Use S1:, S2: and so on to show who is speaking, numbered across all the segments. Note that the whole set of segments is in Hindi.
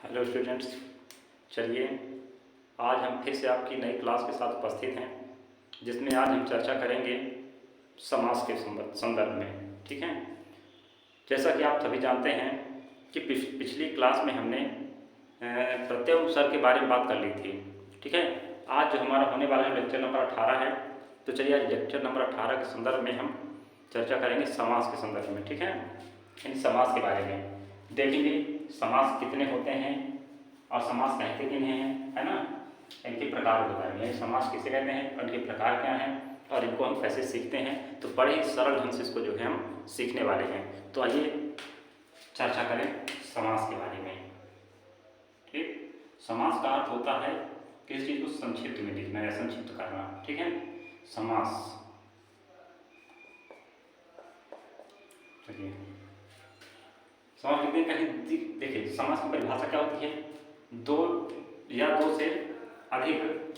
S1: हेलो स्टूडेंट्स, चलिए आज हम फिर से आपकी नई क्लास के साथ उपस्थित हैं, जिसमें आज हम चर्चा करेंगे समास के संदर्भ में। ठीक है, जैसा कि आप सभी जानते हैं कि पिछली क्लास में हमने प्रत्यय उपसर्ग के बारे में बात कर ली थी। ठीक है, आज जो हमारा होने वाला है लेक्चर नंबर 18 है। तो चलिए आज लेक्चर नंबर 18 के संदर्भ में हम चर्चा करेंगे समास के संदर्भ में। ठीक है, इन समास के बारे में देखेंगे समास कितने होते हैं और समास कहते किन्हें हैं, है ना, इनके प्रकार के बारे में, समास किसे कहते हैं और इनके प्रकार क्या हैं और इनको हम कैसे सीखते हैं। तो बड़े ही सरल ढंग से इसको जो है हम सीखने वाले हैं। तो आइए चर्चा करें समास के बारे में। ठीक, समास का अर्थ होता है किसी चीज़ को संक्षिप्त में लिखना या संक्षिप्त करना। ठीक है, समास। चलिए समास लिखते हैं कहीं। देखिए समास की परिभाषा क्या होती है, दो या दो से अधिक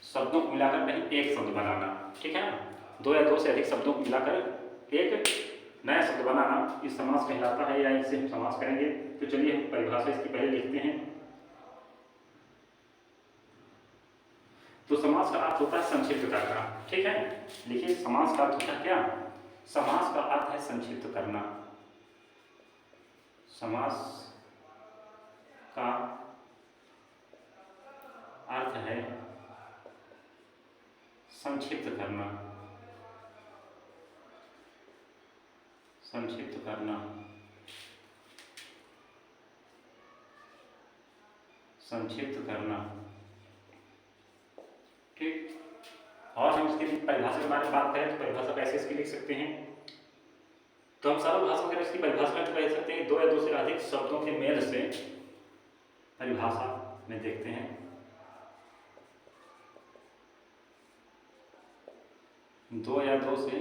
S1: शब्दों को मिलाकर कहीं एक शब्द बनाना। ठीक है ना, दो या दो से अधिक शब्दों को मिलाकर एक नया शब्द बनाना, ये समास कहलाता है या इससे हम समास करेंगे। तो चलिए हम परिभाषा इसकी पहले लिखते हैं। तो समास का अर्थ होता है संक्षिप्त करना। ठीक है, लिखिए समास का अर्थ होता है क्या, समास का अर्थ है संक्षिप्त करना। समास का अर्थ है संक्षिप्त करना। संक्षिप्त करना, संक्षिप्त करना। ठीक, और हम इसकी परिभाषा के बारे में बात करें तो परिभाषा कैसे इसकी लिख सकते हैं। तो हम सरल भाषा में इसकी परिभाषा में कह सकते हैं दो या दो से अधिक शब्दों के मेल से, परिभाषा में देखते हैं, दो या दो से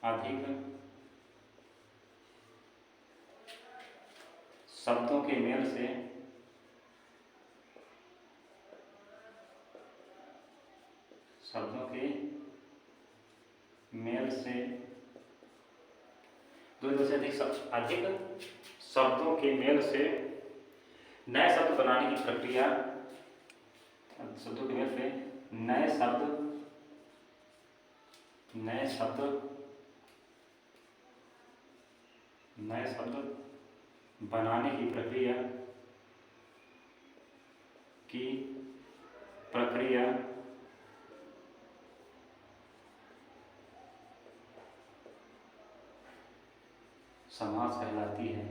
S1: अधिक शब्दों के मेल से दो या दो से अधिक शब्दों के मेल से नए शब्द बनाने की प्रक्रिया, शब्दों के मेल से नए शब्द बनाने की प्रक्रिया समास कहलाती है।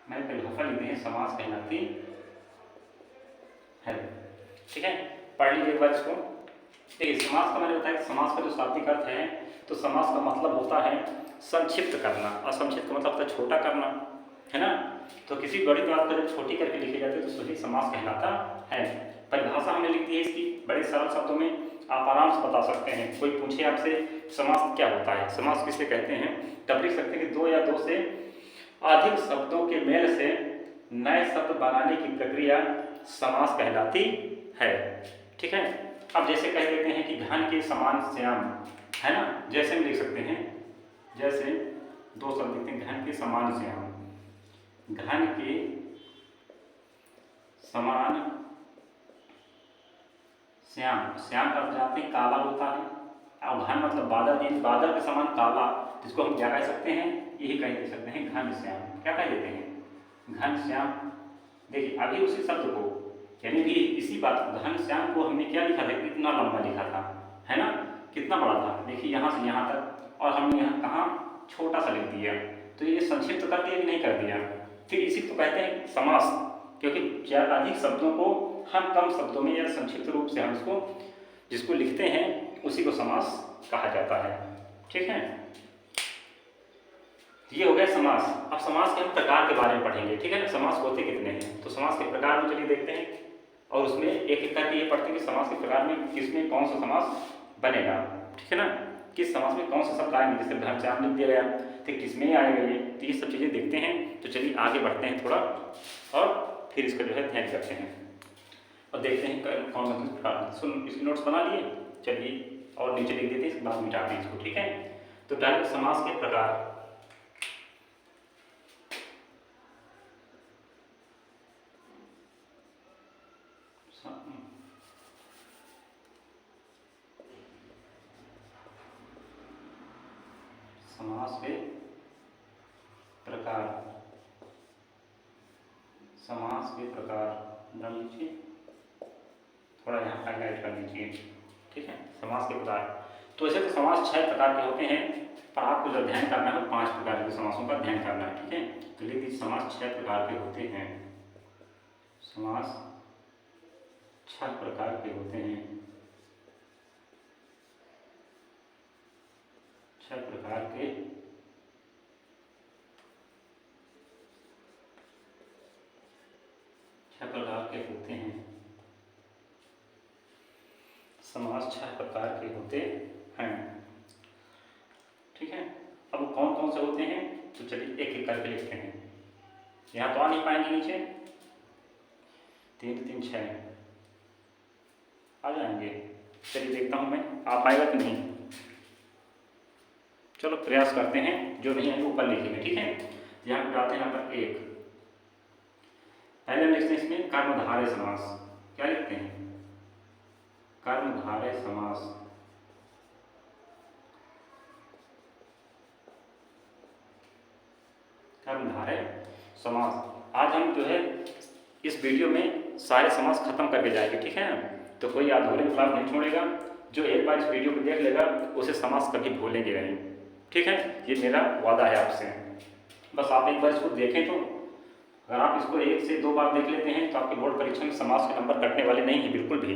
S1: मैं परिभाषा लिखते हैं समास कहलाती है। ठीक है, पढ़ लीजिए एक बार इसको। देखिए समास का मैंने बताया, समास का जो शाब्दिक अर्थ है, तो समास का मतलब होता है संक्षिप्त करना, और संक्षिप्त का मतलब होता है छोटा करना, है ना। तो किसी बड़ी बात को जब छोटी करके लिखी जाती है तो सही समास कहलाता है। परिभाषा हमने लिख दी है इसकी बड़े सरल शब्दों में, आप आराम से बता सकते हैं। कोई पूछे आपसे समास क्या होता है, समास किसे कहते हैं, तब लिख सकते हैं कि दो या दो से अधिक शब्दों के मेल से नए शब्द बनाने की प्रक्रिया समास कहलाती है। ठीक है, अब जैसे कह देते हैं कि घन के समान श्याम, है ना, जैसे हम लिख सकते हैं, जैसे दो शब्द लिखते हैं, घन के समान श्याम। घन के समान श्याम, श्याम का जानते हैं काला होता है, और घन मतलब बादल, बादल के समान काला, जिसको हम क्या कह सकते हैं, यही कह दे सकते हैं घन श्याम। क्या कह देते हैं, घन श्याम। देखिए अभी उसी शब्द को, यानी कि इसी बात घन श्याम को हमने क्या लिखा था, कितना लंबा लिखा था, है ना, कितना बड़ा था। देखिए यहाँ से यहाँ तक, और हमने यहाँ कहाँ छोटा सा लिख दिया। तो ये संक्षिप्त कर दिया कि नहीं कर दिया। फिर इसी को कहते हैं समास, क्योंकि ज़्यादा अधिक शब्दों को हम कम शब्दों में या संक्षिप्त रूप से हम इसको जिसको लिखते हैं उसी को समास कहा जाता है। ठीक है, ये हो गया समास। अब समास के हम प्रकार के बारे में पढ़ेंगे। ठीक है ना, समास होते कितने हैं, तो समास के प्रकार में चलिए देखते हैं, और उसमें एक एक करके ये पढ़ते हैं कि समास के प्रकार में किसमें कौन सा समास बनेगा। ठीक है ना, किस समास में कौन सा शब्द आएंगे, जैसे घर चाम लिख दिया गया तो किसमें आएगा ये, तो ये सब चीज़ें देखते हैं। तो चलिए आगे बढ़ते हैं थोड़ा, और फिर इसका जो है ध्यान करते हैं। और देखते हैं कौन कौन से प्रकार। सुन, इसकी नोट्स बना लिए, चलिए और नीचे लिख देते हैं, इसके बाद मिटा दें इसको, ठीक है। तो डायरेक्ट समास के प्रकार। समास के प्रकार, समास के प्रकार डाल लीजिए, थोड़ा यहाँ हाईलाइट कर लीजिए, ठीक है। समास के प्रकार, तो वैसे तो समास 6 प्रकार के होते हैं, पर आपको जो ध्यान करना है 5 प्रकार के समासों का ध्यान करना है, ठीक है। तो लिख दीजिए समास 6 प्रकार के होते हैं, समास 6 प्रकार के होते हैं, 6 प्रकार के होते हैं, समास 6 प्रकार के होते हैं, ठीक है। अब कौन कौन से होते हैं, तो चलिए एक एक करके लिखते हैं। यहाँ तो आ नहीं पाएंगे, नीचे 3 3 6 आ जाएंगे। चलिए देखता हूँ मैं, आ पाएगा कि नहीं, चलो प्रयास करते हैं, जो नहीं है ऊपर लिखेंगे, ठीक है। यहाँ पे डालते हैं नंबर 1। पहले हम लिखते हैं इसमें कर्मधारय समास। क्या लिखते हैं, कर्मधारय समास। कर्मधारय समास। आज हम जो है इस वीडियो में सारे समास खत्म करके जाएंगे, ठीक है ना। तो कोई अधूरे क्लास नहीं छोड़ेगा, जो एक बार इस वीडियो को देख लेगा उसे समास कभी भूलेंगे नहीं, ठीक है। ये मेरा वादा है आपसे। बस आप एक बार इसको देखें, तो अगर आप इसको 1 से 2 बार देख लेते हैं तो आपके बोर्ड परीक्षा में समास के नंबर कटने वाले नहीं हैं बिल्कुल भी।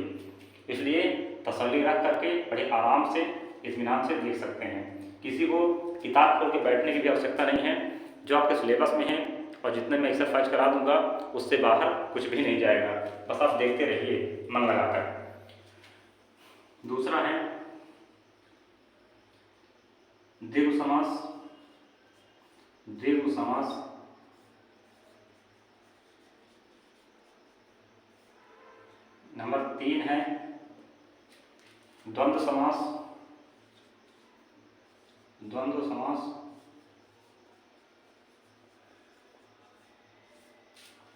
S1: इसलिए तसल्ली रख करके बड़े आराम से, इत्मीनान से देख सकते हैं। किसी को किताब खोल के बैठने की भी आवश्यकता नहीं है। जो आपके सिलेबस में है और जितने मैं एक्सरसाइज करा दूंगा उससे बाहर कुछ भी नहीं जाएगा, बस आप देखते रहिए मन लगाकर। दूसरा है द्विगु समास। द्विगु समास, नंबर 3 है द्वंद्व समास। द्वंद्व समास,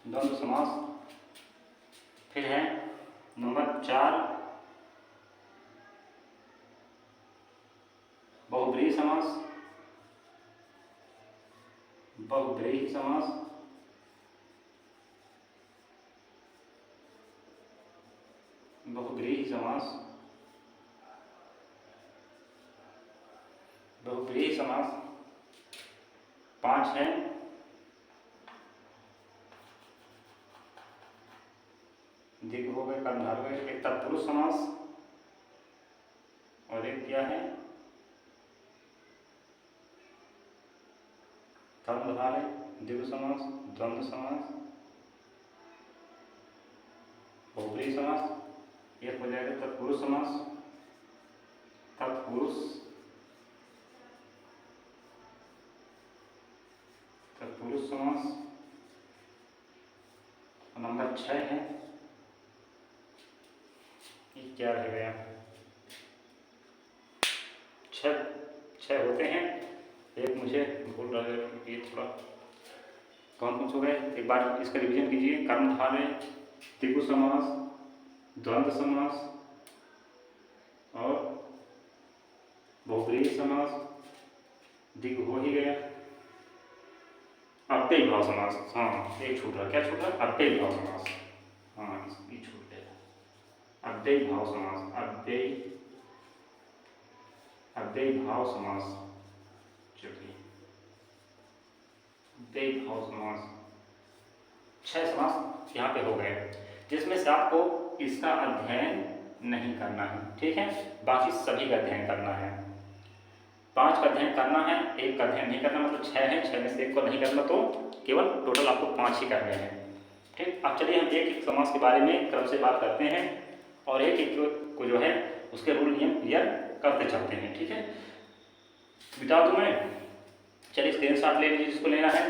S1: द्वंद्व समास। फिर है नंबर 4 बहुब्रीहि समास। बहुब्रीहि समास, बहुब्रीहि समास। बहुब्रीहि समास 5 है द्विगु हो गए, कर्मधारय हो गए। एक तत्पुरुष समास और एक क्या है कर्मधारय, द्विगु समास, द्वंद्व समास, बहुब्रीहि समास। एक हो जाएगा तत्पुरुष समास। तत्पुरुष, तत्पुरुष समास। नंबर 6 है, ये क्या रह गया, 6 होते हैं। एक मुझे भूल रहा है, ये थोड़ा कौन कौन से हो गए, एक बार इसका रिवीजन कीजिए। कर्मधारय, द्विगु समास, द्वंद्व समास और बहुब्रीहि समास। द्विगु हो ही गया। अव्ययी भाव समास, हाँ एक छूट रहा, क्या छूट रहा, अव्ययी भाव समास, हाँ ये छूट गया। अव्ययी भाव समास, अव्ययी भाव समास। चलिए अव्ययी भाव समास 6 समास यहाँ पे हो गए, जिसमें से आपको इसका अध्ययन नहीं करना है, ठीक है। बाकी सभी का अध्ययन करना है। 5 का अध्ययन करना है, 1 का अध्ययन नहीं करना, मतलब 6 है, 6 में से 1 को नहीं करना, तो केवल टोटल आपको 5 ही करने हैं, ठीक। अब चलिए हम एक एक समास के बारे में क्रम से बात करते हैं और एक एक को जो है उसके रूल नियम क्लियर करते चलते हैं, ठीक है। बिता दूँ मैं, चलिए स्क्रीनशॉट ले लीजिए जिसको लेना है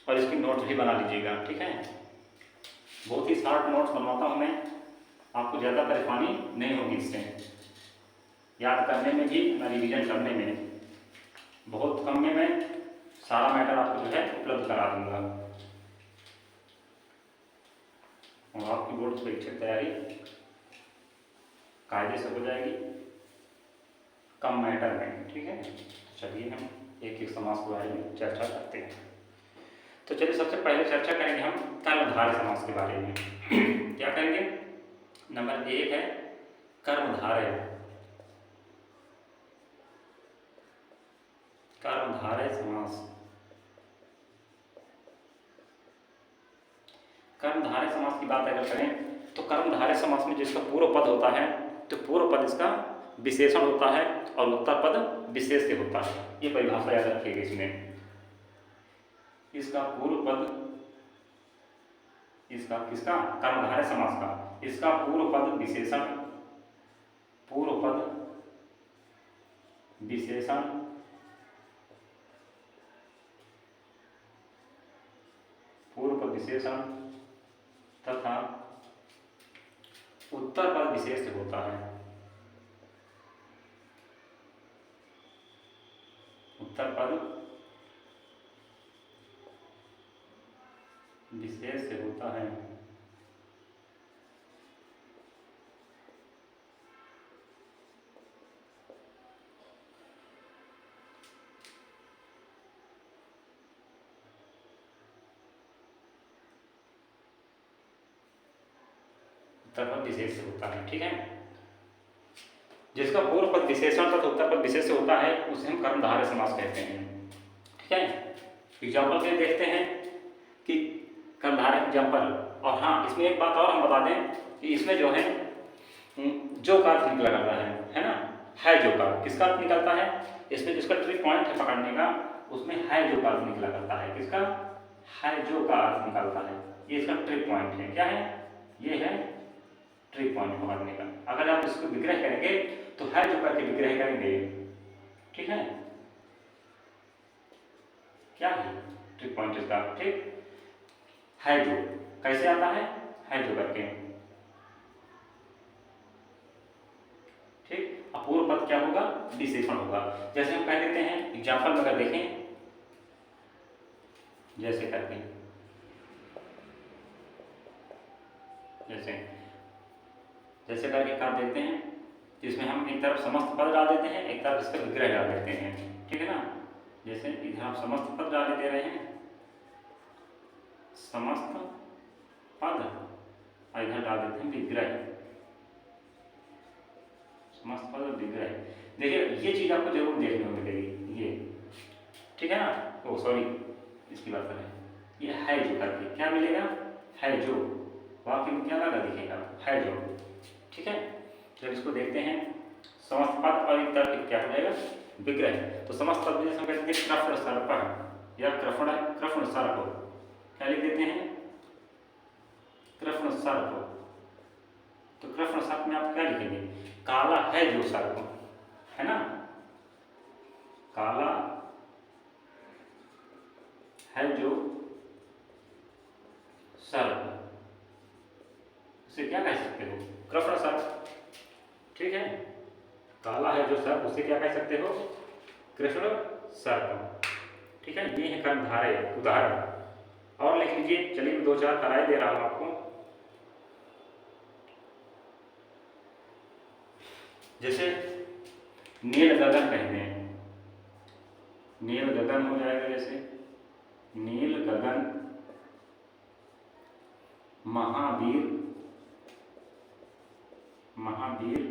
S1: और इसकी नोट्स भी बना लीजिएगा, ठीक है। बहुत ही शॉर्ट नोट्स बनवाता हूँ मैं, आपको ज़्यादा परेशानी नहीं होगी इससे, याद करने में भी और रिवीजन करने में। बहुत कम में मैं सारा मैटर आपको जो है उपलब्ध करा दूँगा और आपकी बोर्ड परीक्षा तैयारी कायदे से हो जाएगी कम मैटर में। ठीक है, चलिए हम एक एक समास के बारे में चर्चा करते हैं। तो चलिए सबसे पहले चर्चा करेंगे हम कर्मधारय समास के बारे में। क्या करेंगे? नंबर 1 है कर्मधारय। कर्मधारय समास। कर्मधारय समास की बात अगर करें तो कर्मधारय समास में जिसका पूर्व पद होता है तो पूर्व पद इसका विशेषण होता है और उत्तर पद विशेष से होता है। ये परिभाषा याद रखिएगा इसमें। इसका पूर्व पद, इसका किसका? कर्मधारय समास का। इसका पूर्व पद विशेषण, पूर्व पद विशेषण पूर्व पद विशेषण तथा उत्तर पद विशेष से होता है। उत्तर पद विशेष से होता है। उत्तर पद विशेष से होता है। ठीक है, जिसका पूर्व पद विशेषण तथा उत्तर पद विशेष से होता है उसे हम कर्मधारय समास कहते हैं। ठीक है, एग्जाम्पल के देखते हैं कि कर्मधारय एग्जाम्पल। और हाँ, इसमें एक बात और हम बता दें कि इसमें जो है जो का अर्थ निकला करता है ना, है जो का किसका अर्थ निकलता है? इसमें जिसका ट्रिक पॉइंट है पकड़ने का, उसमें है जो का अर्थ निकला करता है। किसका? है जो का अर्थ निकलता है। ये इसका ट्रिक पॉइंट है। क्या है? ये है ट्रिक पॉइंट पकड़ने का। अगर आप इसको विग्रह करेंगे तो है जो करके विग्रह करेंगे। ठीक है, क्या है ट्रिक पॉइंट इसका? ठीक है, जो कैसे आता है जो करके। ठीक, अपूर्व पद क्या होगा? विशेषण होगा। जैसे हम कह देते हैं एग्जाम्पल में अगर देखें, जैसे करते हैं, जैसे करके काम देते हैं जिसमें हम एक तरफ समस्त पद डाल देते हैं, एक तरफ इसका विग्रह डाल देते हैं। ठीक है ना, जैसे इधर हम समस्त पद डाल दे रहे हैं, समस्त पद, और इधर डाल देते हैं विग्रह, समस्त पद और विग्रह। देखिए ये चीज आपको जरूर देखने को मिलेगी ये। ठीक है ना, ओ सॉरी इसकी बात करें, ये है जो करके क्या मिलेगा? है जो, वाक्य में क्या लगा दिखेगा? है जो। ठीक है, जब इसको देखते हैं समस्त पद और एक तरफ क्या हो जाएगा? विग्रह। तो समस्त पद जैसे हम कहते हैं कृष्ण सर्प या कृष्ण सर्प, क्या लिख देते हैं? कृष्ण सर्प। तो कृष्ण सर्प में आप क्या लिखेंगे? काला है जो सर्प, है ना, काला है जो सर्प, उसे क्या कह सकते हो? कृष्ण सर्प। ठीक है, काला है जो सर्प, उसे क्या कह सकते हो? कृष्ण सर्प। ठीक है, ये है कर्मधारय उदाहरण। और लिख लीजिए, चलिए मैं 2-4 कराए दे रहा हूं आपको। जैसे नील गगन कहते हैं, नील गगन हो जाएगा। जैसे नील गगन, महावीर, महावीर,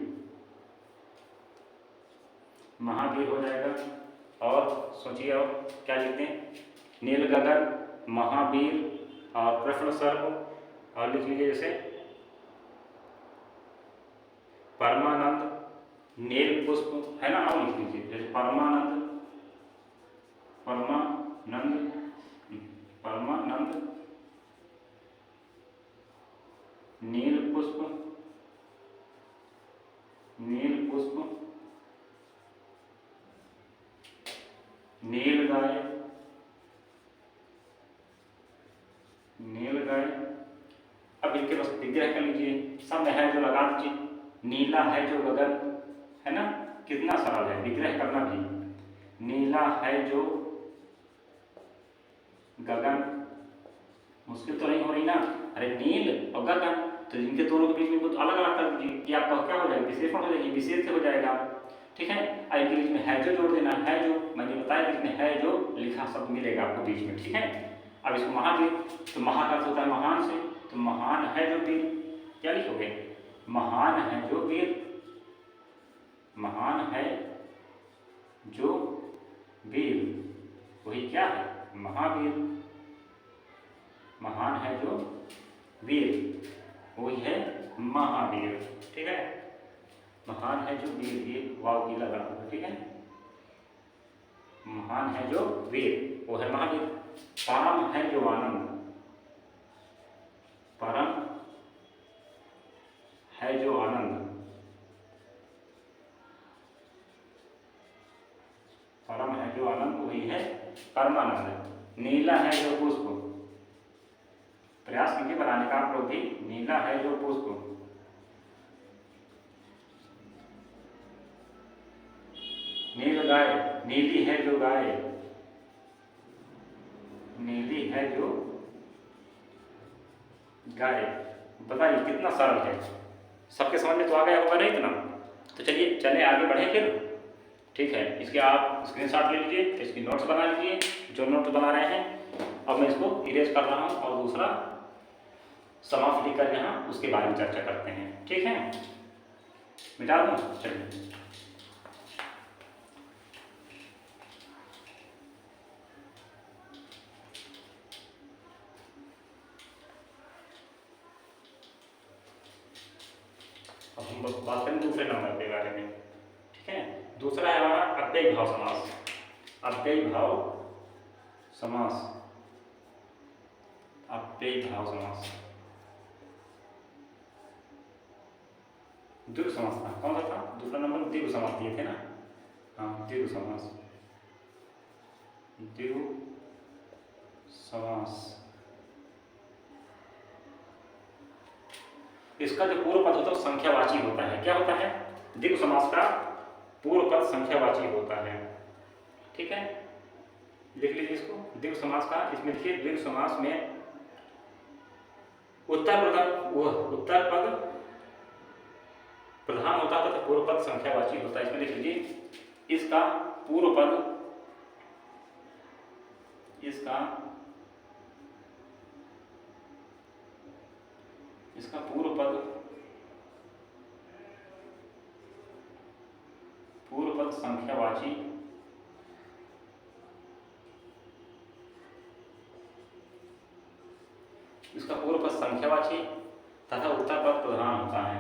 S1: महावीर हो जाएगा। और सोचिए और क्या लिखते हैं? नील गगन, महावीर और कृष्ण सर्प। और लिख लीजिए जैसे परमानंद, नील पुष्प, है ना, और लिख लीजिए जैसे परमानंद, परमानंद, परमानंद, नील पुष्प, नील पुष्प, नील गाय, नील गाय। बस विग्रह कर लीजिए, सब में है जो लगा दीजिए, नीला है जो गगन, है ना, कितना सरल है विग्रह करना भी। नीला है जो गगन, मुश्किल तो नहीं हो रही ना, अरे नील और गगन, तो इनके दोनों के बीच में कुछ अलग अलग कर दीजिए, ये आपका क्या हो जाएगा, विशेषण हो जाएगी, विशेष से हो जाएगा, ठीक है। और इनके बीच में है जो जोड़ देना है, जो मैंने बताया बीच में है जो लिखा शब्द मिलेगा आपको बीच में, ठीक है। अब इसको महावीर, तो महा का अर्थ होता है महान से, तो महान है जो वीर, क्या लिखोगे, महान है जो वीर, महान है जो वीर, वही क्या है, महावीर, महान है जो वीर वही है महावीर, ठीक है। महान है जो वीर, ये वाव की लगा होगा, ठीक है। महान है जो वीर वो है महावीर। परम है जो आनंद, परम है जो आनंद, परम है जो आनंद वही है परमानंद। नीला है जो पुष्प, प्रयास कीजिए बनाने का आप लोग भी, नीला है जो पुष्प, नील गाय, नीली है जो गाय, नीली है जो गाय। बताइए कितना सरल है, सबके समझ में तो आ गया होगा नहीं इतना। तो चलिए चले आगे बढ़े फिर, ठीक है। इसके आप स्क्रीनशॉट ले लीजिए, इसकी नोट्स बना लीजिए, जो नोट्स बना रहे हैं। अब मैं इसको इरेज कर रहा हूँ और दूसरा समाप्त लिखकर यहाँ उसके बारे में चर्चा करते हैं, ठीक है। मिटा दूँ, चलिए। अब हम बात करें दूसरे नंबर के बारे में, ठीक है। दूसरा है हमारा अव्ययी भाव समास। अव्ययी भाव समास, अव्ययी भाव समास, द्विगु समास था, कौन सा था दूसरा नंबर, द्विगु समास दिए थे ना, हाँ द्विगु समास, द्विगु समास। इसका जो पूर्व पद होता है संख्यावाची होता है, क्या होता है, द्विगु समास का पूर्व पद संख्यावाची होता है, ठीक है। लिख लीजिए इसको, द्विगु समास का, इसमें देखिए द्विगु समास में उत्तर पद प्रधान होता है तथा पूर्व पद संख्यावाची होता है। इसमें लिख लीजिए इसका पूर्व पद, इसका पूर्व पद संख्यावाची इसका पूर्व पद संख्यावाची तथा उत्तर पद प्रधान होता है,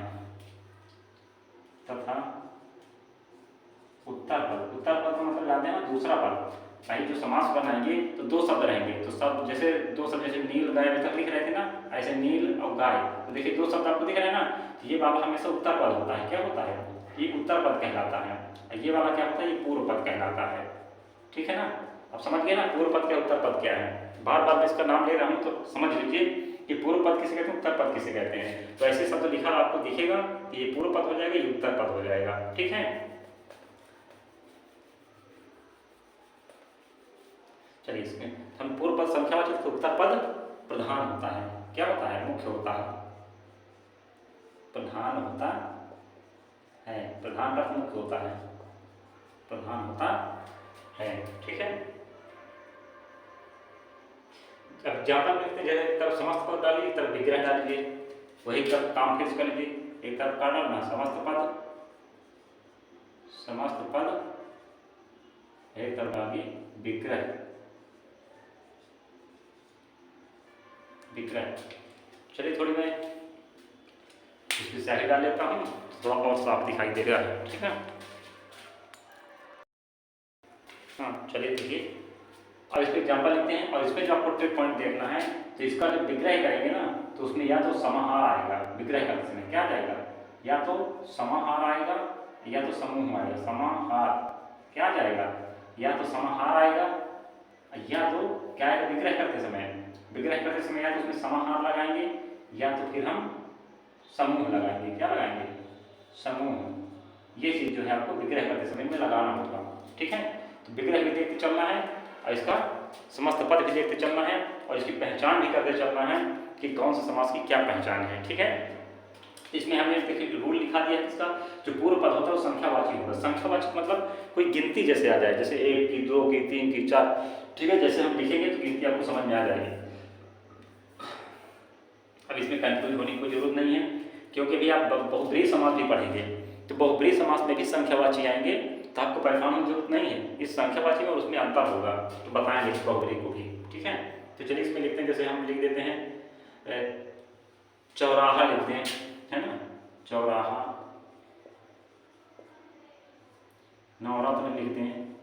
S1: तथा उत्तर पद का मतलब जानते हैं ना, दूसरा पद। भाई जो समास बनाएंगे तो दो शब्द रहेंगे, तो शब्द जैसे दो शब्द, जैसे नील गाय अभी तक लिख रहे थे ना, ऐसे नील और गाय, तो देखिए दो शब्द आपको दिख रहे हैं ना, तो ये वाला हमेशा उत्तर पद होता है, क्या होता है, ये उत्तर पद कहलाता है, ये वाला क्या होता है, ये पूर्व पद कहलाता है, ठीक है ना। अब समझ गए ना पूर्व पद क्या उत्तर पद क्या है। बार बार मैं इसका नाम ले रहा हूँ तो समझ लीजिए कि पूर्व पद किसे कहते हैं, उत्तर पद किसे कहते हैं। तो ऐसे शब्द लिखा आपको दिखेगा कि ये पूर्व पद हो जाएगा, ये उत्तर पद हो जाएगा, ठीक है। चलिए इसमें हम पूर्व पद संख्यावाची तो उत्तर पद प्रधान होता है, क्या होता है, मुख्य होता है, प्रधान होता है, प्रधान का मुख्य होता है, प्रधान होता है, ठीक है। अब जहाँ पर लिखते हैं एक तरफ समस्त पद डालिए, एक तरफ विग्रह डालिए, वही तरफ काम फिर कर लीजिए, एक तरफ क्या डालना, समस्त पद, एक तरफ डालिए विग्रह, चलिए थोड़ी मैं इसकी स्याही डाल लेता हूँ, थोड़ा और साफ दिखाई देगा, ठीक है। हाँ चलिए देखिए, अब इस पर एग्जाम्पल लिखते हैं, और इसमें जो आपको ट्रिक पॉइंट देखना है, तो इसका जब विग्रह करेंगे ना, तो उसमें या तो समाहार आएगा, विग्रह करते समय क्या जाएगा, या तो समाहार आएगा या तो समूह आएगा, समाहार क्या जाएगा, या तो समाहार आएगा या तो क्या आएगा, विग्रह करते समय या तो उसमें समाहार लगाएंगे या तो फिर हम समूह लगाएंगे। क्या लगाएंगे? समूह। ये चीज़ जो है आपको विग्रह करते समय में लगाना होगा। ठीक है, तो विग्रह भी देखते चलना है और इसका समस्त पद भी देखते चलना है और इसकी पहचान भी करते चलना है कि कौन सा समास की क्या पहचान है। ठीक है, इसमें हमने देखिए रूल लिखा दिया है इसका, जो पूर्व पद होता है वो संख्यावाची होगा। संख्यावाचक मतलब कोई गिनती जैसे आ जाए, जैसे 1 की, 2 की, 3 की, 4। ठीक है, जैसे हम लिखेंगे तो गिनती आपको समझ में आ जाएगी। अब इसमें कंफ्यूज होने की कोई जरूरत नहीं है, क्योंकि भी आप बहुब्रीहि समास भी पढ़ेंगे तो बहुब्रीहि समास में भी संख्यावाची आएंगे, तो आपको परेशान होने की जरूरत नहीं है। इस संख्यावाची में और उसमें अंतर होगा तो बताएंगे बहुब्रीहि को भी। ठीक है, तो चलिए इसमें लिखते हैं, जैसे हम लिख देते हैं चौराहा लिखते हैं, है ना, चौराहा। नवरत्न लिख दें,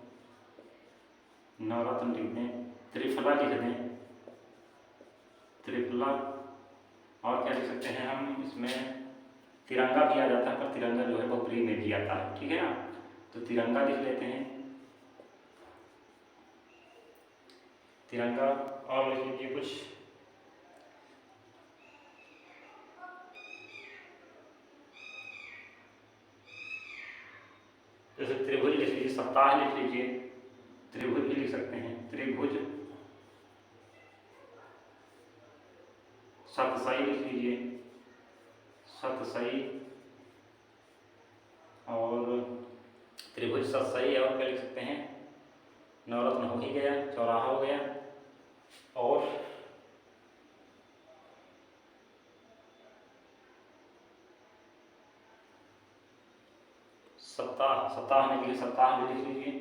S1: नवरत्न लिख दें। त्रिफला लिख दें, त्रिफला। और क्या लिख सकते हैं हम इसमें? तिरंगा भी आ जाता है, पर तिरंगा जो है बहुब्रीहि में भी आता है। ठीक है ना, तो तिरंगा लिख लेते हैं, तिरंगा। और लिख लीजिए कुछ, जैसे त्रिभुज लिख लीजिए, सप्ताह लिख लीजिए, त्रिभुज भी लिख सकते हैं, त्रिभुज। सतसई लिख लीजिए, सतसई। और त्रिभुज, सतसई। और क्या लिख सकते हैं? नवरत्न हो ही गया, चौराहा हो गया, और सप्ताह। सप्ताह में लिखिए, सप्ताह भी लिख लीजिए।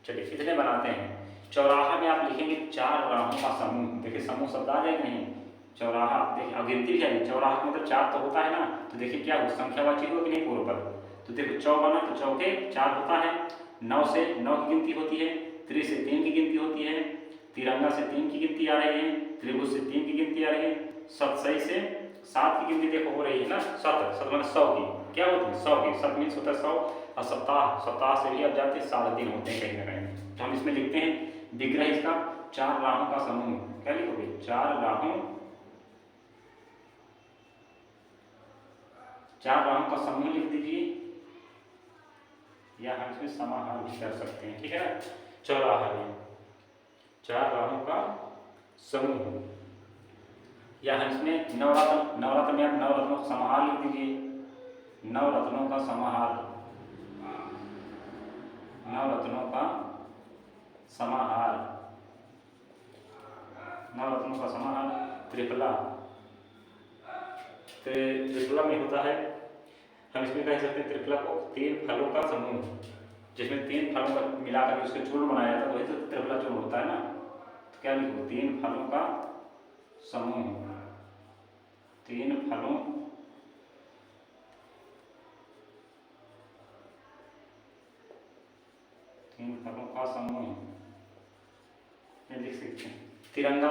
S1: चलिए कितने बनाते हैं? चौराहा में आप लिखेंगे 4 राहों का समूह। देखिए समूह शब्द आ जाएगा नहीं, चौराहा। देखिए अब गिनती भी आएगी, चौराहा मतलब 4 तो होता है ना, तो देखिए क्या हो, संख्यावाची हो कि नहीं पूर्व पद। तो देखो चौ बना तो चौके 4 होता है, 9 से 9 की गिनती होती है, त्रि से 3 की गिनती होती है, तिरंगा से 3 की गिनती आ रही है, त्रिभुज से 3 की गिनती आ रही है, सतसई से 7 की गिनती देखो हो रही है ना। सत, सत मतलब 100 की क्या होती है? 100 की। सत मीन्स होता है 100। और सप्ताह, सप्ताह से भी अब जाते हैं 7 दिन होते हैं कहीं ना कहीं। तो हम इसमें लिखते हैं विग्रह इसका 4 राहों का समूह। क्या लिखोगे? 4 राहों, 4 राहों का समूह लिख दीजिए, या हम इसमें समाहार भी कर सकते हैं। ठीक है, चौराहा में 4 राहों का समूह, या हम इसमें नवरत्न। नवरत्न में आप नवरत्नों का समाहार लिख दीजिए, नवरत्नों का समाहार, नवरत्नों का समाहार, नवरत्नों का समाहार। त्रिफला, त्रिफला में होता है, हम इसमें कह सकते हैं त्रिफला को 3 फलों का समूह, जिसमें 3 फलों का मिलाकर उसके चूर्ण बनाया जाता है, वही तो त्रिफला चूर्ण होता है ना। तो क्या लिखो? 3 फलों का समूह, 3 फलों, तीन फलों का समूह लिख सकते हैं। तिरंगा,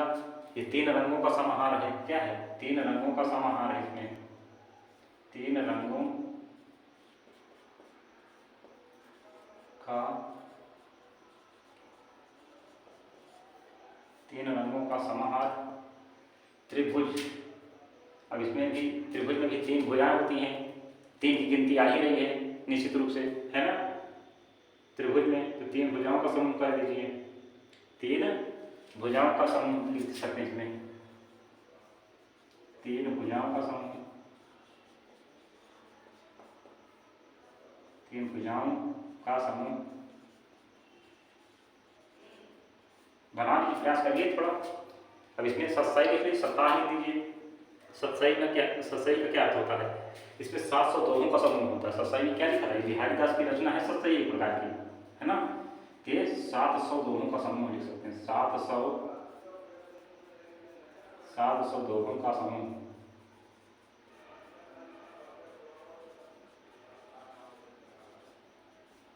S1: ये 3 रंगों का समाहार है। क्या है? 3 रंगों का समाहार है इसमें, 3 रंगों का, 3 रंगों का समाहार। त्रिभुज, अब इसमें भी त्रिभुज में भी 3 भुजाएं होती हैं, 3 की गिनती आ ही रही है निश्चित रूप से, है ना। त्रिभुज में तो 3 भुजाओं का समूह कर दीजिए, 3 भुजाओं का समूह लिख सकते हैं इसमें, 3 भुजाओं का समूह, 3 भुजाओं का समूह बनाने की प्रयास करिए थोड़ा। अब इसमें सतसई लिख लीजिए, सप्ताह लिख दीजिए। सतसई में क्या, सतसई का क्या अर्थ होता है? इसमें 700 दोहों का समूह होता है। सतसई में क्या लिखा है? बिहारी दास की रचना है सतसई एक प्रकार की, है ना। ये 700 दोहों का समूह लिख सकते हैं, 700 दोहों का समूह,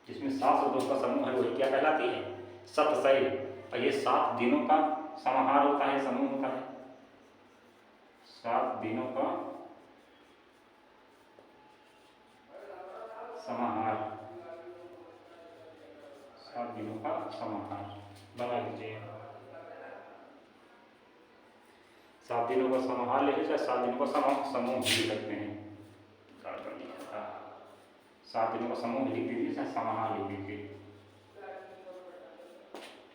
S1: जिसमें 700 दोहों का समूह है, वही क्या कहलाती है? सतसई। और ये 7 दिनों का समाहार होता है, समूह होता है, 7 दिनों का समाहार, 7 दिनों का समाहार बना लीजिए। 7 दिनों का समाहार लिख लीजिए, 7 दिनों का समूह भी लिख सकते हैं। 7 दिनों का समूह लिख दीजिए, चाहे समाहार लिख दीजिए,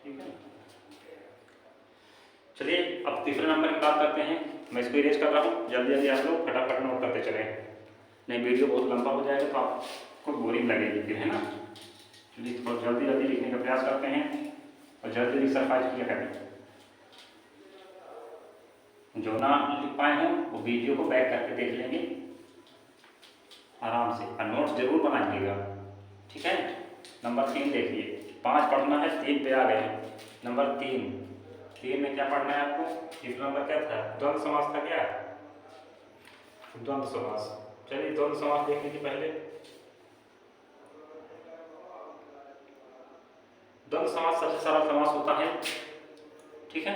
S1: ठीक है। चलिए अब तीसरे नंबर की बात करते हैं। मैं इसको इरेज कर रहा हूँ, जल्दी जल्दी आप लोग फटाफट नोट करते चले, नहीं वीडियो बहुत लंबा हो जाएगा तो आपको बोरिंग लगेगी फिर, है ना। चलिए थोड़ा जल्दी जल्दी लिखने का प्रयास करते हैं और जल्दी जल्दी एक्सरसाइज किया करें। जो ना लिख पाए हों वो वीडियो को बैक करके देख लेंगे आराम से, और नोट्स जरूर बनाइएगा, ठीक है। नंबर 3 देखिए, 5 पढ़ना है, 3 पे आ गए हैं। नंबर 3 में क्या पढ़ना है आपको? तीसरा नंबर क्या था? द्वंद्व समास था क्या? द्वंद्व समास। चलिए द्वंद्व समास देख लीजिए पहले। द्वंद्व समास सबसे सरल समास होता है, ठीक है।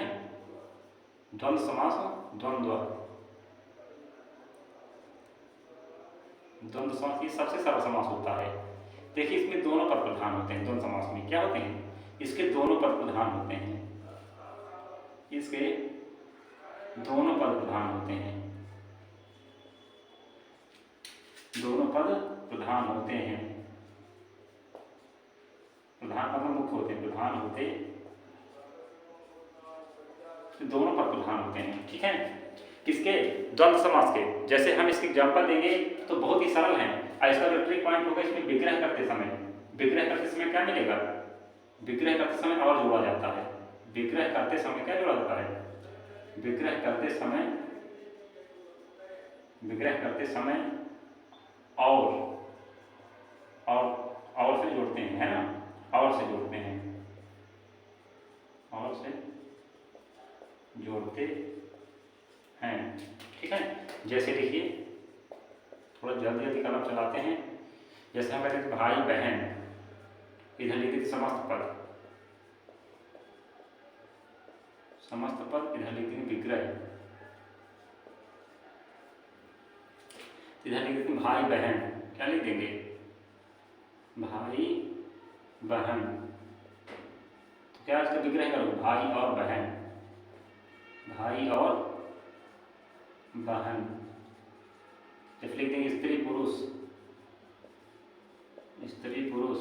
S1: द्वंद्व समास, द्वंद्व समास ये सबसे सरल समास होता है। देखिए इसमें दोनों पद प्रधान होते हैं। द्वंद्व समास में क्या होते हैं? इसके दोनों पद प्रधान होते हैं, इसके दोनों पद प्रधान होते हैं, दोनों पद प्रधान होते हैं। प्रधान मतलब मुख्य होते हैं, प्रधान होते, दोनों पद प्रधान होते हैं, ठीक है। किसके? द्वंद्व समास के। जैसे हम इसके एग्जांपल देंगे तो बहुत ही सरल है। इसका जो ट्रिक पॉइंट होगा, इसमें विग्रह करते समय क्या मिलेगा? विग्रह करते समय और जोड़ा जाता है। विग्रह करते समय क्या जोड़ा जाता है? विग्रह करते समय और से जोड़ते हैं, है ना। और से जोड़ते हैं, और से जोड़ते हैं, ठीक है। जैसे देखिए थोड़ा जल्दी जल्दी कलम चलाते हैं। जैसे हम कहते हैं भाई बहन, इधर लिख दीजिए समस्त पद, इधर लिख दीजिए विग्रह, इधर लिख दीजिए भाई बहन। क्या लिख देंगे? भाई बहन। तो क्या इसका विग्रह करो? भाई और बहन, भाई और बहन। जैसे लिख देंगे स्त्री पुरुष, स्त्री पुरुष,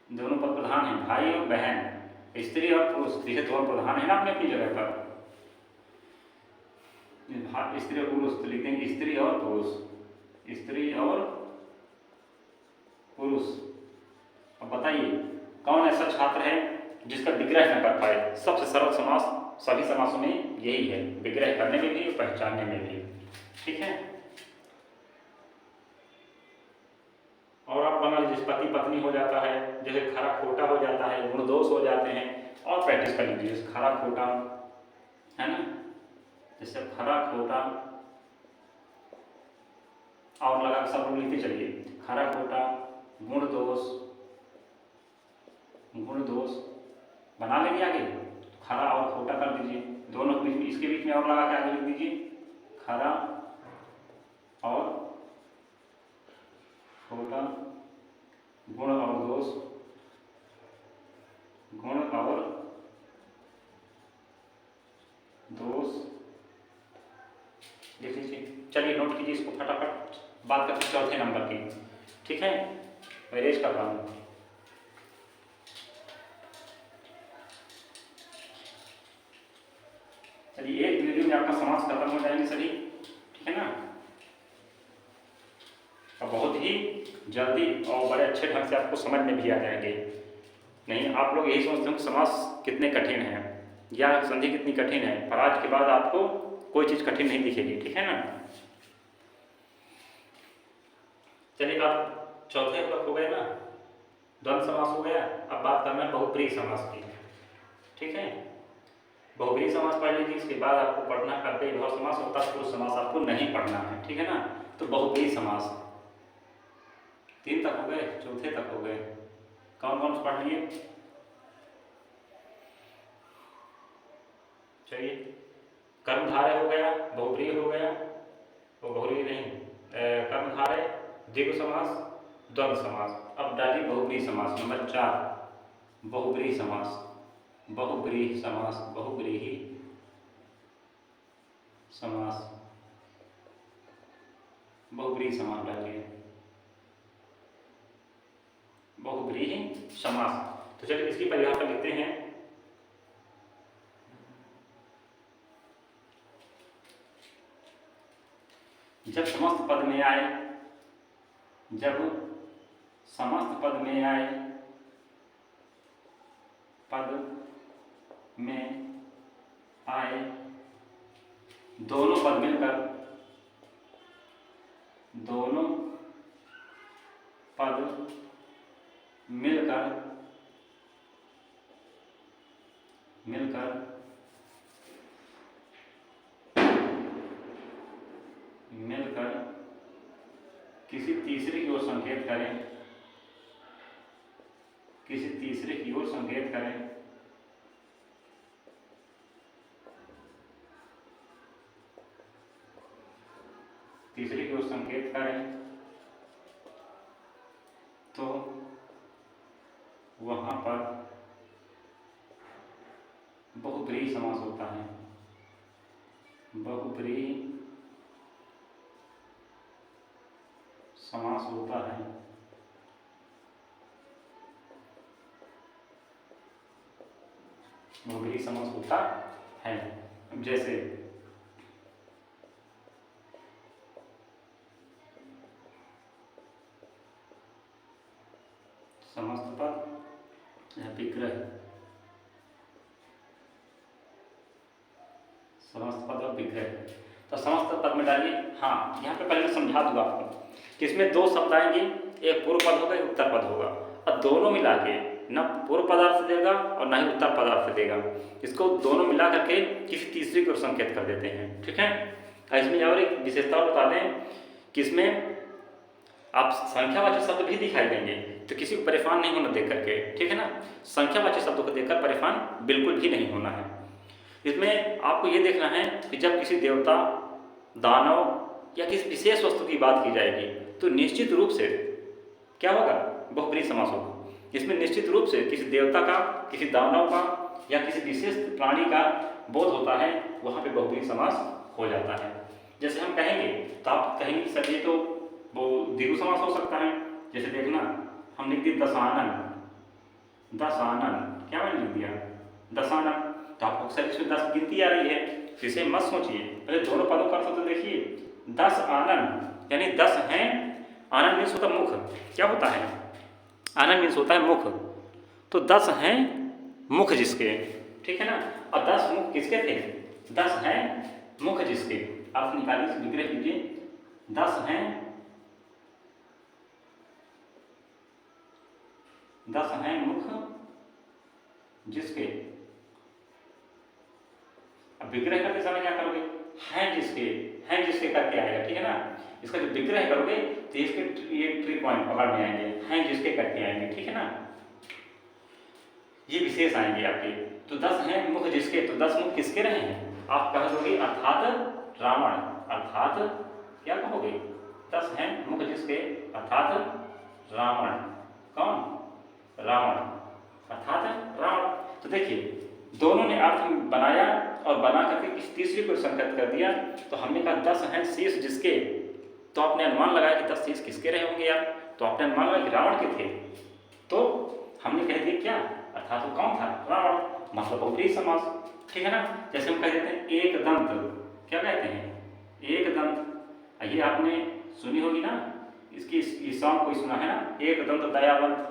S1: दोनों पद प्रधान हैं, भाई और बहन, स्त्री और पुरुष, देखिए दोनों प्रधान है ना अपनी अपनी जगह पर। स्त्री और पुरुष, तो लिख देंगे स्त्री और पुरुष, स्त्री और पुरुष। अब बताइए कौन ऐसा छात्र है जिसका विग्रह न कर पाए? सबसे सरल समास सभी समासों में यही है, विग्रह करने में भी और पहचानने में भी, ठीक है। और आप बना लीजिए पति पत्नी हो जाता है, जैसे खरा खोटा हो जाता है, गुण दोष हो जाते हैं। और प्रैक्टिस कर लीजिए, खरा खोटा, है ना। जैसे खरा खोटा और लगा सब लोग लिखते चलिए, खरा खोटा, गुण दोष बना लेंगे आगे। खरा और खोटा कर दीजिए, दोनों के बीच में, इसके बीच में और लगा के आगे लिख दीजिए खरा और खोटा, गुण और दोष, गुण और दोष लिख लीजिए। चलिए नोट कीजिए इसको फटाफट। बात करते हैं चौथे नंबर की, ठीक है। मैं रेज कर रहा हूँ। चलिए एक वीडियो में आपका समास खत्म हो जाएंगे सभी, ठीक है ना। और बहुत ही जल्दी और बड़े अच्छे ढंग से आपको समझ में भी आ जाएंगे। नहीं आप लोग यही सोचते हो कि समास कितने कठिन है या संधि कितनी कठिन है, पर आज के बाद आपको कोई चीज़ कठिन नहीं दिखेगी, ठीक है ना। चलिए अब चौथे ब्लॉक हो गए ना, द्वंद्व समास हो गया। अब बात करना है बहुब्रीहि समास की, ठीक है। बहुब्रीहि समास पढ़ लीजिए, इसके बाद आपको पढ़ना है अव्ययीभाव समास और तत्पुरुष समास आपको नहीं पढ़ना है, ठीक है ना। तो बहुब्रीहि समास 3 तक हो गए, चौथे तक हो गए। कौन कौन से पढ़ लिए? चलिए कर्मधारय हो गया, बहुब्रीहि हो गया, वो बहुब्रीहि नहीं, कर्मधारय, द्विगु समास, द्वंद्व समास। अब डालिए बहुब्रीहि समास नंबर 4, बहुब्रीहि समास, बहुब्रीहि समास, बहुब्रीहि समास, बहुब्रीहि समास डालिए, बहुब्रीहि समास। तो चलिए इसकी परिभाषा लिखते हैं। जब समस्त पद में आए, जब समस्त पद में आए, पद में आए, दोनों पद मिलकर, दोनों पद मिलकर, मिलकर मिलकर किसी तीसरे की ओर संकेत करें, किसी तीसरे की ओर संकेत करें, तीसरे की ओर संकेत करें, तो वहां पर बहुब्रीहि समास होता है, बहुब्रीहि समास होता है। बहुब्रीहि समास होता है। जैसे समस्त पद या विग्रह, समस्त पद और विग्रह। तो समस्त पद में डालिए। हाँ, यहाँ पे पहले मैं समझा दूंगा आपको कि इसमें दो शब्द आएंगे, एक पूर्व पद होगा, एक उत्तर पद होगा, और दोनों मिला के न पूर्व पदार्थ देगा और न ही उत्तर पदार्थ देगा। इसको दोनों मिला करके किसी तीसरे की ओर संकेत कर देते हैं। ठीक है। इसमें और एक विशेषता बता दें कि इसमें आप संख्यावाचक शब्द भी दिखाई देंगे, तो किसी को परेशान नहीं होना देख करके। ठीक है ना, संख्यावाचक शब्दों को देखकर परेशान बिल्कुल भी नहीं होना है। इसमें आपको ये देखना है कि जब किसी देवता, दानव या किसी विशेष वस्तु की बात की जाएगी तो निश्चित रूप से क्या होगा, बहुब्रीहि समास होगा। इसमें निश्चित रूप से किसी देवता का, किसी दानव का या किसी विशेष प्राणी का बोध होता है, वहाँ पे बहुब्रीहि समास हो जाता है। जैसे हम कहेंगे तो आप कहेंगे कि सर ये तो वो द्विगु समास हो सकता है। जैसे देखना, हम लिख दिए दशानन, दशानन, क्या मैंने लिख दिया, दशानन। तो आपको अक्सर इसमें 10 गिनती आ रही है, इसे मत सोचिए, पहले दोनों पदों का अर्थ तो देखिए। 10 आनन यानी 10 हैं, आनन मीन्स होता मुख। क्या होता है, आनन मीन्स होता है मुख। तो 10 हैं मुख जिसके, ठीक है ना, और 10 मुख किसके थे, 10 हैं मुख जिसके। आप निकालिए, विग्रह कीजिए, 10 हैं, 10 हैं मुख जिसके। अब विग्रह करते समय क्या करोगे, हैं जिसके, हैं जिसके करके आएगा। ठीक है ना, इसका जो विग्रह करोगे तो इसके ये ट्रिक पॉइंट पकड़ में आएंगे, हैं जिसके करके आएंगे। ठीक है ना, ये विशेष आएंगे आपके। तो 10 हैं मुख जिसके, तो 10 मुख किसके रहे हैं, आप कह दोगे अर्थात रावण, अर्थात क्या कहोगे, 10 हैं मुख जिसके अर्थात रावण। कौन, रावण, अर्थात रावण। तो देखिए दोनों ने अर्थ बनाया और बना करके किसी तीसरे को संकेत कर दिया। तो हमने कहा 10 हैं शीश जिसके, तो आपने अनुमान लगाया कि 10 शीश किसके रहे होंगे यार, तो आपने अनुमान लगाया कि रावण के थे। तो हमने कह दिया क्या, अर्थात तो कौन था, रावण, मतलब बहुब्रीहि समास। ठीक है ना, जैसे हम कह देते हैं एक दंत, क्या कहते हैं, एक दंत। ये आपने सुनी होगी ना, इसकी सॉन्ग कोई सुना है ना, एक दंत दयावंत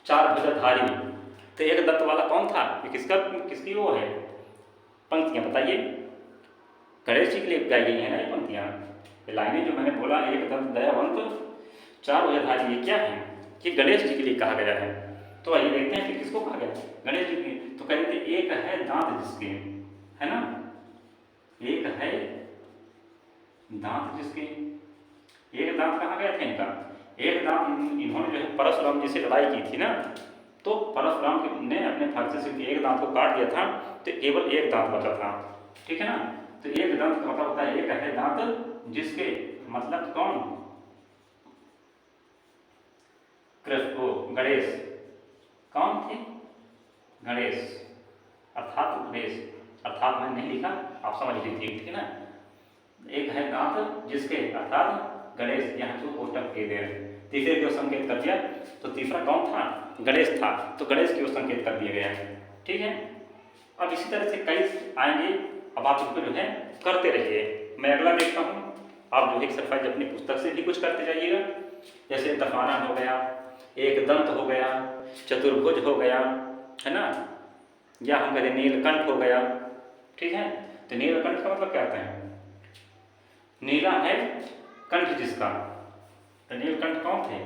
S1: चार भुजाधारी। तो एक दंत वाला कौन था, ये किसका, किसकी वो है पंक्तियां, बताइए। गणेश जी के लिए गाई गई है ना ये पंक्तियां, ये लाइनें जो मैंने बोला, एक दंत दयावंत चार भुजाधारी, ये क्या है, ये गणेश जी के लिए कहा गया है। तो आइए देखते हैं कि किसको कहा गया, गणेश जी की। तो कह देते एक है दांत जिसके, है ना, एक है दांत जिसके। एक दांत कहाँ गया था इनका, एक दांत इन्होंने जो है परशुराम जी से लड़ाई की थी ना, तो परशुराम ने अपने फरसे से एक दांत को काट दिया था, तो केवल एक दांत बचा था। ठीक है ना, तो एक दांत का मतलब होता है एक है दांत जिसके, मतलब कौन, कृष्ण, गणेश। कौन थे, गणेश, अर्थात गणेश। अर्थात मैंने नहीं लिखा, आप समझ लीजिए, ठीक है ना। एक है दांत जिसके, अर्थात गणेश, यहाँ जो कोष्टक के दे रहे हैं, तीसरे की ओर संकेत कर दिया, तो तीसरा कौन था, गणेश था, तो गणेश की ओर संकेत कर दिया गया है, ठीक है। अब इसी तरह से कई आएंगे, अब आप इसको जो है करते रहिए। मैं अगला देखता हूँ, आप जो है एक्सरसाइज अपनी पुस्तक से भी कुछ करते जाइएगा, जैसे दफाना हो गया, एक दंत हो गया, चतुर्भुज हो गया, है ना, या हम कहें नीलकंठ हो गया, ठीक है। तो नीलकंठ का मतलब क्या होता है, नीला है कंठ जिसका, तो नीलकंठ कौन थे,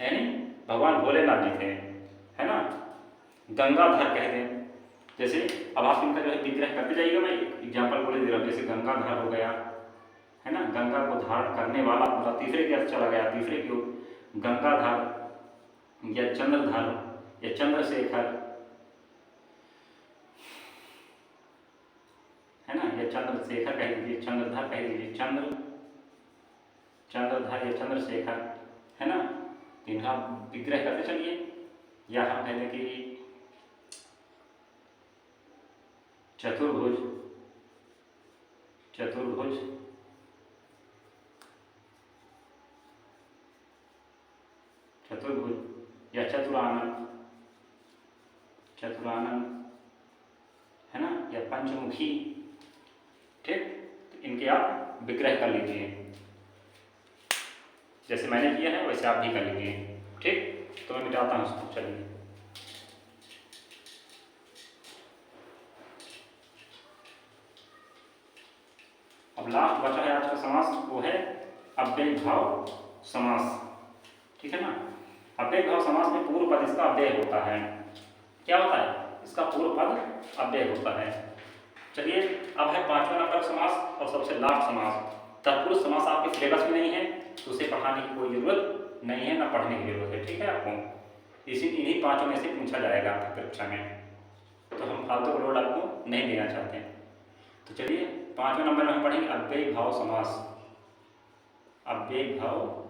S1: यानी भगवान भोलेनाथ जी थे, है ना। गंगाधर कह दें, जैसे अब आप इनका जो है विग्रह करते जाइएगा, मैं एग्जाम्पल बोले दे रहा हूँ, जैसे गंगाधर हो गया, है ना, गंगा को धारण करने वाला, मतलब तीसरे के अर्थ चला गया, तीसरे की ओर गंगाधर या चंद्रधर या चंद्रशेखर, है ना, या चंद्रशेखर कह दीजिए, चंद्रधर कह दीजिए, चंद्रधर या चंद्रशेखर, है ना। इनका विग्रह करते चलिए, या हम कह दें कि चतुर्भुज, चतुर्भुज, चतुर्भुज या चतुरानन, चतुरानन, है ना, या पंचमुखी, ठीक। तो इनके आप विग्रह कर लीजिए, जैसे मैंने किया है वैसे आप भी कर लीजिए, ठीक। तो मैं मिटाता हूँ इसको, चलिए। अब लास्ट बचा है आज का समास, वो है अव्ययीभाव समास, ठीक है ना। अव्ययीभाव समास में पूर्व पद इसका अव्यय होता है, क्या होता है, इसका पूर्व पद अव्यय होता है। चलिए, अब है 5वां नंबर समास और सबसे लास्ट समास। तत्पुरुष समास आपके सिलेबस में नहीं है, तो उसे पढ़ाने की कोई जरूरत नहीं है, ना पढ़ने की जरूरत है, ठीक है। आपको इन्हीं 5 में से पूछा जाएगा आपकी परीक्षा में, तो हम फालतू का लोड आपको नहीं देना चाहते हैं। तो चलिए 5वें नंबर में हम पढ़ेंगे अव्ययीभाव समास। अव्ययीभाव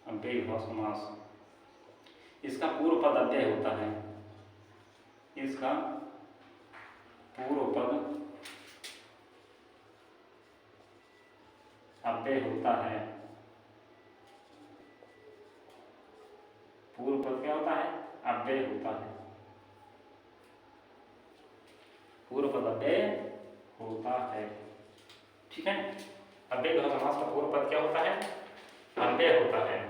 S1: अव्ययीभाव समास, इसका पूर्व पद अव्यय होता है, इसका पूर्व पद अव्यय होता है। पूर्व पद क्या होता है, अव्यय होता है, पूर्व पद अव्यय होता है, ठीक है। अव्ययीभाव समास का पूर्व पद क्या होता है, अव्यय होता है।